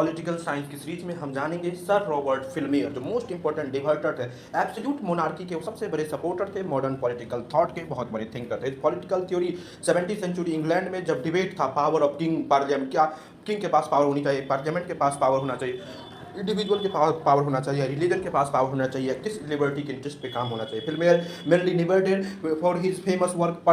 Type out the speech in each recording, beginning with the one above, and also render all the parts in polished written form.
Political science की series में हम जानेंगे सर रॉबर्ट फिल्मेयर, जो मोस्ट इंपॉर्टेंट डिबेटर थे, एब्सोल्यूट मोनार्की के वो सबसे बड़े सपोर्टर थे, मॉडर्न पॉलिटिकल थॉट के बहुत बड़े थिंकर थे। पॉलिटिकल थ्योरी 17वीं सेंचुरी इंग्लैंड में जब डिबेट था पावर ऑफ किंग, पार्लियामेंट, क्या किंग के पास पावर होनी चाहिए, पार्लियामेंट के पास पावर होना चाहिए, इंडिविजुअल के पास पावर होना चाहिए, रिलीजन के पास पावर होना चाहिए, किस लिबर्टी के इंटरेस्ट पे काम होना चाहिए। Filmer mainly debated for his famous work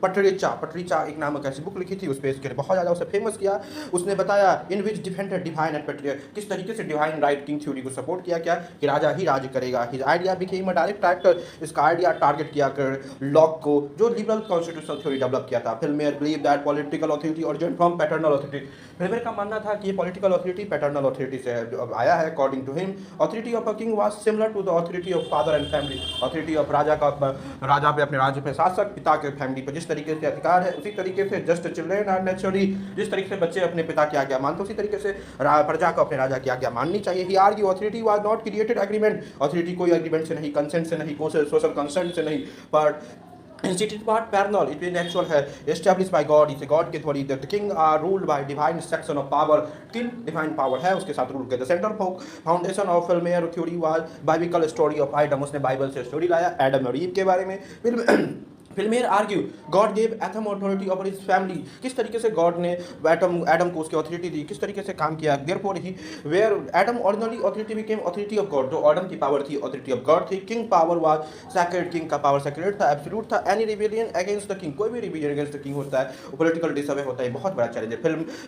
Patriarcha एक नामक ऐसी बुक लिखी थी, उस पर इसके बहुत ज़्यादा उसे फेमस किया। उसने बताया इन विच डिफेंडेड डिवाइन एंड पेट्रियट, किस तरीके से डिवाइन राइट किंग थ्योरी को सपोर्ट किया, क्या कि राजा ही राज करेगा। His idea became a direct tractor, इसका आइडिया टारगेट किया कर लॉक को, जो लिबरल कॉन्स्टिट्यूशनल थ्योरी डेवलप किया था। Filmer believe that political authority originate from paternal authority, Filmer का मानना था कि ये पॉलिटिकल अथॉरिटी पैटर्नल अथॉरिटी से आया है। According to him authority of a king was similar to the authority of father and family, authority of राजा पे अपने राज्य पे शासक, पिता के फैमिली पे जिस तरीके से अधिकार है उसी तरीके से जस्ट चिल्ड्रन आर नेचुरली, जिस तरीके से बच्चे अपने पिता की आज्ञा मानते उसी तरीके से प्रजा को अपने राजा की आज्ञा माननी चाहिए। He argue authority was not created agreement, authority कोई एग्रीमेंट से नहीं, कंसेंट से नहीं, सोशल कंसेंट से नहीं, पर instituted part parallel, it is actual है, established by God, इसे God के theory, the king are ruled by divine section of power, king divine power है, उसके साथ रूल के। the central foundation of Filmeyer theory was biblical story of Adam, उसने Bible से story लाया Adam और ईव के बारे में। Filmer argue God gave Adam authority over his family, किस तरीके से गॉड ने एडम को उसकी ऑथोरिटी दी, किस तरीके से काम किया। Therefore he were Adam originally authority became authority of God, जो एडम की पावर थी ऑथोरिटी ऑफ गॉड थी। King power was sacred, king का पावर सैक्रेड था, एब्सोल्यूट था। Any rebellion against the king, कोई भी रिबेलियन अगेंस्ट द किंग होता है वो पॉलिटिकल डिसअवे होता है, बहुत बड़ा चैलेंज है।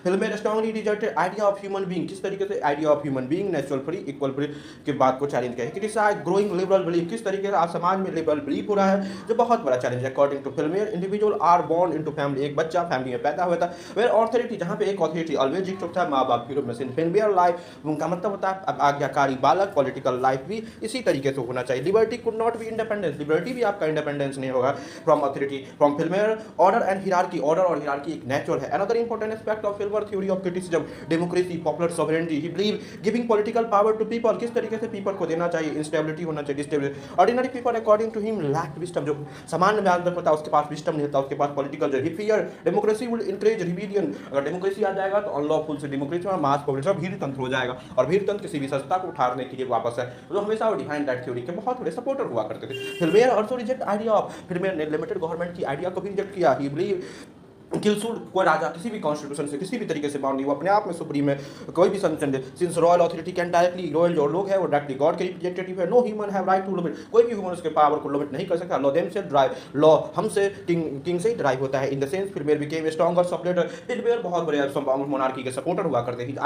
Filmer strongly rejected idea of human being, किस तरीके से idea of human being natural free equal free की बात को चैलेंज किया। क्रिटिसाइज ग्रोइंग लिबरल बिलीफ, किस तरीके से आज समाज में लिबरल बिलीफ हो रहा है, जो बहुत बड़ा चैलेंज है। According to Filmer individual are born into family, एक बच्चा फैमिली में पैदा हुआ था, वेयर ऑथोरिटी, जहां पे एक ऑथोरिटी ऑलवेज इक्वल था, माँ बाप के रूप में। फिल्मेयर लाइफ उनका मतलब होता है आज्ञाकारी बालक, पॉलिटिकल लाइफ भी इसी तरीके से होना चाहिए। Liberty could not be independence, liberty भी आपका इंडिपेंडेंस नहीं होगा from authority. From Filmer order and hierarchy, order और हिरार्की एक नेचुरल है। Another important aspect of Filmer theory of criticism, democracy, popular sovereignty, he believe giving political power to people, किस तरीके से पीपल को देना चाहिए, इंस्टेबिलिटी होना चाहिए, destability. Ordinary people according to him lack wisdom, जो सामान्य में होता है उसके पास विस्डम नहीं होता, उसके पास पॉलिटिकल जो हिफियर डेमोक्रेसी विल इंकरेज रिबेलियन, अगर डेमोक्रेसी आ जाएगा तो अनलॉफुल से डेमोक्रेसी और मास पॉपुलेशन भीड़ तंत्र हो जाएगा, और भीड़ तंत्र किसी भी संस्था को उठाने के लिए वापस है, जो हमेशा वो डिफाइन दैट थ्योरी के बहुत बड़े सपोर्टर हुआ करते थे। फिल्मेयर आल्सो रिजेक्ट आइडिया ऑफ, फिल्मेयर ने लिमिटेड गवर्नमेंट की आइडिया को भी रिजेक्ट किया। ही बिलीव किलसूल, कोई राजा किसी भी कॉन्स्टिट्यूशन से किसी भी तरीके से बाउंड नहीं, वो अपने आप में सुप्रीम है, कोई भी संसद, since royal authority can directly, royal जो लोग हैं वो डायरेक्टली गॉड के रिप्रेजेंटेटिव है। No human have right to limit, कोई भी ह्यूमन उसके पावर को लिमिट नहीं कर सकता। लॉ देम से ड्राइव, लॉ हमसे किंग से ही ड्राइव होता है। In the sense Filmer became a stronger supporter, Filmer बहुत बड़े मोनार्की के सपोर्टर हुआ करते थे।